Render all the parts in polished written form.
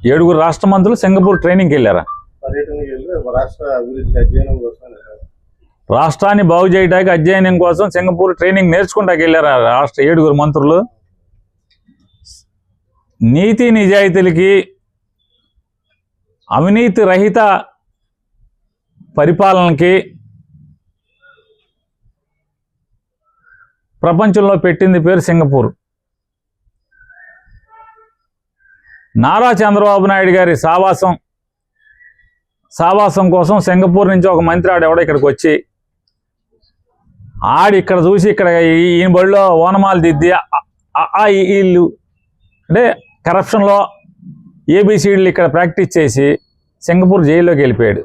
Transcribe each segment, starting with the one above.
7 రాష్ట్ర మంత్రులు సింగపూర్ ట్రైనింగ్కి వెళ్ళారా? రాష్ట్రాన్ని బాగు చేయడానికి అధ్యయనం కోసం సింగపూర్ ట్రైనింగ్ నేర్చుకుంటాకి వెళ్ళారా 7 మంత్రులు? నీతి నిజాయితీలకి, అవినీతి రహిత పరిపాలనకి ప్రపంచంలో పెట్టింది పేరు సింగపూర్. నారా చంద్రబాబు నాయుడు గారి సావాసం కోసం సింగపూర్ నుంచి ఒక మంత్రి ఎవడో ఇక్కడికి వచ్చి ఇక్కడ చూసి ఇక్కడ ఈయన బడిలో ఓనమాలు దిద్ది వీళ్ళు అంటే కరప్షన్లో ఏబిసిడీలు ఇక్కడ ప్రాక్టీస్ చేసి సింగపూర్ జైల్లోకి వెళ్ళిపోయాడు.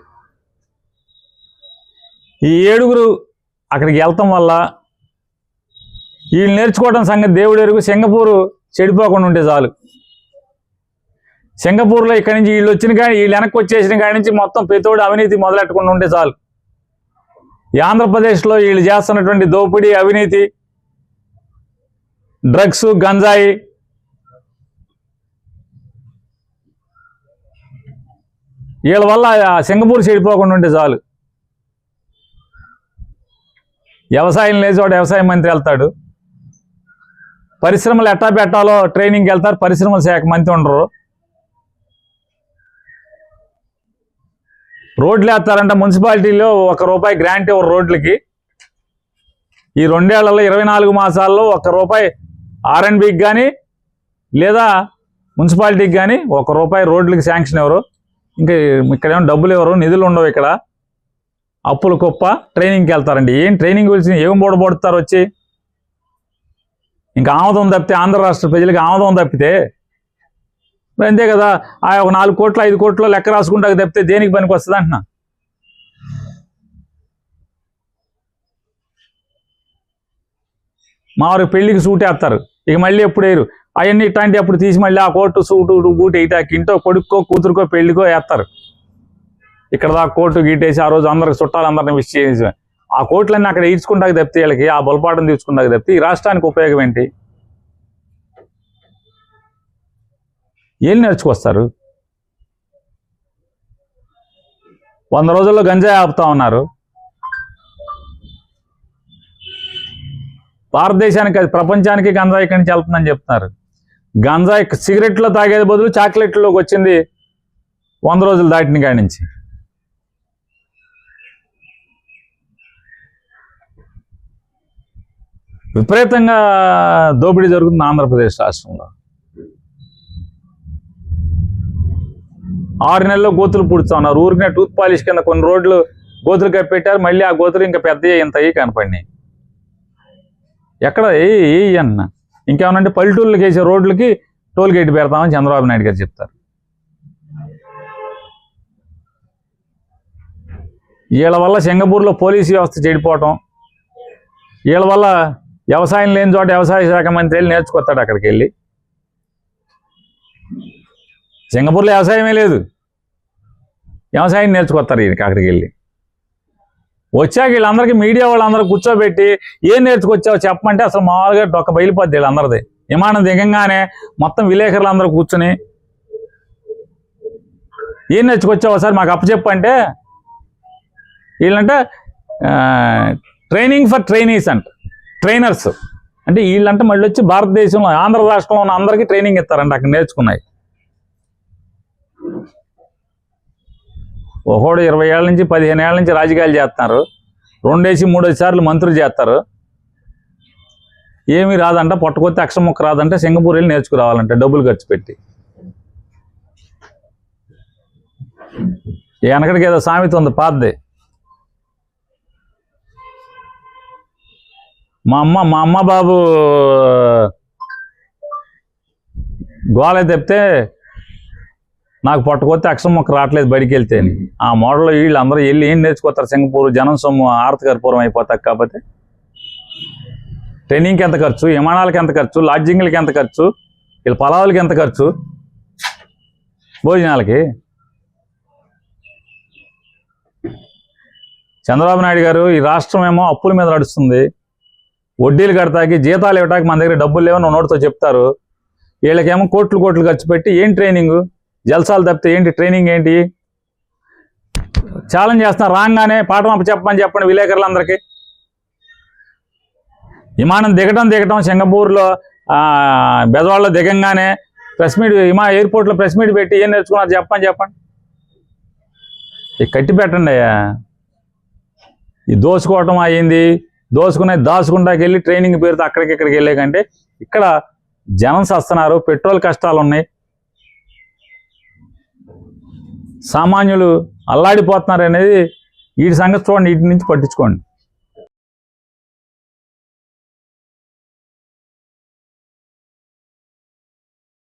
ఈ 7 అక్కడికి వెళ్తాం వల్ల వీళ్ళు నేర్చుకోవడం సంగతి దేవుడు ఎరుగు. సింగపూరు చెడిపోకుండా ఉంటే చాలు. సింగపూర్లో ఇక్కడి నుంచి వీళ్ళు వచ్చిన కానీ వీళ్ళు వెనక్కి వచ్చేసిన కాడి నుంచి మొత్తం ప్రతిోడు అవినీతి మొదలెట్టకుండా ఉంటే చాలు. ఈ ఆంధ్రప్రదేశ్లో వీళ్ళు చేస్తున్నటువంటి దోపిడీ, అవినీతి, డ్రగ్స్, గంజాయి, వీళ్ళ వల్ల సింగపూర్ చెడిపోకుండా ఉంటే చాలు. వ్యవసాయం లేచోడు వ్యవసాయ మంత్రి వెళ్తాడు, పరిశ్రమలు ఎట్టా పెట్టాలో ట్రైనింగ్కి వెళ్తారు, పరిశ్రమల శాఖ మంత్రి ఉండరు. రోడ్లు వేస్తారంటే మున్సిపాలిటీలో ₹1 గ్రాంట్ ఇవ్వరు రోడ్లకి. ఈ 2 ఏళ్లలో 24 మాసాల్లో ₹1 R&Bకి కానీ లేదా మున్సిపాలిటీకి కానీ ₹1 రోడ్లకి శాంక్షన్ ఎవరు. ఇంకా ఇక్కడేమో డబ్బులు ఎవరు, నిధులు ఉండవు. ఇక్కడ అప్పులు కుప్ప. ట్రైనింగ్కి వెళ్తారండి. ఏం ట్రైనింగ్ గురించి ఏం బోడబోడుతారు వచ్చి? ఇంకా ఆమోదం తప్పితే, ఆంధ్ర రాష్ట్ర ప్రజలకి ఆమోదం తప్పితే అంతే కదా. ఒక 4 కోట్లు 5 కోట్లు లెక్క రాసుకుంటాక తప్పితే దేనికి పనికి వస్తుంది అంటున్నా. మా వారికి పెళ్లికి సూట్ వేస్తారు, ఇక మళ్ళీ ఎప్పుడు వేయరు. అవన్నీ ఇట్లాంటి అప్పుడు తీసి మళ్ళీ ఆ కోటు సూటు బూట్ వేయటానికి ఇంట్లో కొడుక్కో కూతురుకో పెళ్లికో వేస్తారు. ఇక్కడ దాకా కోటు గీటేసి ఆ రోజు అందరికి చుట్టాలందరినీ విష్ చేసి ఆ కోట్లన్నీ అక్కడ ఈడ్చుకుంటాక తప్పితే వీళ్ళకి ఆ బొలపాటను తీసుకుంటాక తప్పితే ఈ రాష్ట్రానికి ఉపయోగం ఏంటి? ఏం నేర్చుకొస్తారు? 100 రోజుల్లో గంజాయి ఆపుతా ఉన్నారు. భారతదేశానికి, అది ప్రపంచానికి గంజాయి ఇక్కడి నుంచి వెళ్తుందని చెప్తున్నారు. గంజాయి సిగరెట్లో తాగేది బదులు చాక్లెట్లోకి వచ్చింది 100 రోజులు దాటిన కాడి నుంచి. విపరీతంగా దోపిడీ జరుగుతుంది ఆంధ్రప్రదేశ్ రాష్ట్రంలో. 6 నెలల్లో గోతులు పూడుతా ఉన్నారు. ఊరికినే టూత్ పాలిష్ కింద కొన్ని రోడ్లు గోతులు కప్పెట్టారు. మళ్ళీ ఆ గోతులు ఇంకా పెద్ద ఇంత కనపడినాయి. ఎక్కడ అన్న ఇంకేమనంటే పల్లెటూళ్ళకి వేసే రోడ్లకి టోల్ గేట్ పెడతామని చంద్రబాబు నాయుడు గారు చెప్తారు. వీళ్ళ వల్ల సింగపూర్లో పోలీసు వ్యవస్థ చెడిపోవటం, వీళ్ళ వల్ల వ్యవసాయం లేని చోట వ్యవసాయ శాఖ మంత్రి వెళ్ళి నేర్చుకొస్తాడు అక్కడికి వెళ్ళి. సింగపూర్లో వ్యవసాయమే లేదు, వ్యవసాయం నేర్చుకొస్తారు ఈయనకి అక్కడికి వెళ్ళి. వచ్చాక వీళ్ళందరికీ మీడియా వాళ్ళందరూ కూర్చోబెట్టి ఏం నేర్చుకొచ్చావో చెప్పమంటే అసలు మామూలుగా డొక్క బయలుపోద్ది వీళ్ళందరిది. విమానం దిగంగానే మొత్తం విలేకరులు అందరూ కూర్చుని ఏం నేర్చుకొచ్చావో సార్ మాకు అప్పచెప్పంటే వీళ్ళంటే ట్రైనింగ్ ఫర్ ట్రైనీస్ అంట, ట్రైనర్స్ అంటే వీళ్ళంటే మళ్ళీ వచ్చి భారతదేశంలో ఆంధ్ర రాష్ట్రంలో ఉన్న అందరికీ ట్రైనింగ్ ఇస్తారంట అక్కడ నేర్చుకున్నాయి. ఒకడు 20 ఏళ్ళ నుంచి 15 ఏళ్ళ నుంచి రాజకీయాలు చేస్తున్నారు. 2 సార్లు మంత్రులు చేస్తారు. ఏమీ రాదంట, పొట్టకొత్తే అక్షరం ముక్క రాదంటే సింగపూర్ వెళ్ళి నేర్చుకురావాలంటే డబ్బులు ఖర్చు పెట్టి. వెనకడికి ఏదో సామెత ఉంది పాతది. మా అమ్మ బాబు గోళ తెప్పితే నాకు పొట్టకొత్తే అక్షరం మొక్క రావట్లేదు బడికి వెళ్తే అని. ఆ మోడల్లో వీళ్ళు అందరూ వెళ్ళి ఏం నేర్చుకోతారు? సింగపూర్ జనం సొమ్ము ఆర్తకర్పూరం అయిపోతారు. కాకపోతే ట్రైనింగ్కి ఎంత ఖర్చు, విమానాలకి ఎంత ఖర్చు, లాడ్జింగ్లకి ఎంత ఖర్చు, వీళ్ళ పొలాలకి ఎంత ఖర్చు, భోజనాలకి. చంద్రబాబు నాయుడు గారు ఈ రాష్ట్రం ఏమో అప్పుల మీద నడుస్తుంది. వడ్డీలు కడతాకి, జీతాలు ఇవ్వటానికి మన దగ్గర డబ్బులు లేవని నోటితో చెప్తారు. వీళ్ళకేమో కోట్లు ఖర్చు పెట్టి ఏం ట్రైనింగు? జల్సాలు తప్పితే ఏంటి ట్రైనింగ్ ఏంటి? ఛాలెంజ్ చేస్తున్నా, రాగానే పాఠం చెప్పండి విలేకరులందరికీ. విమానం దిగటం సింగపూర్లో బెజవాడలో దిగంగానే ప్రెస్ మీట్, ఎయిర్పోర్ట్లో ప్రెస్ మీట్ పెట్టి ఏం నేర్చుకున్నారు చెప్పండి. ఇక కట్టి పెట్టండి అయ్యా. ఈ దోసుకోవటం అయ్యింది, దాచుకుంటాకి వెళ్ళి ట్రైనింగ్ పేరుతో అక్కడికి వెళ్ళే కంటే ఇక్కడ జనం సస్తున్నారు, పెట్రోల్ కష్టాలు ఉన్నాయి, సామాన్యులు అల్లాడిపోతున్నారు అనేది వీటి సంగతి చూడండి, వీటి నుంచి పట్టించుకోండి.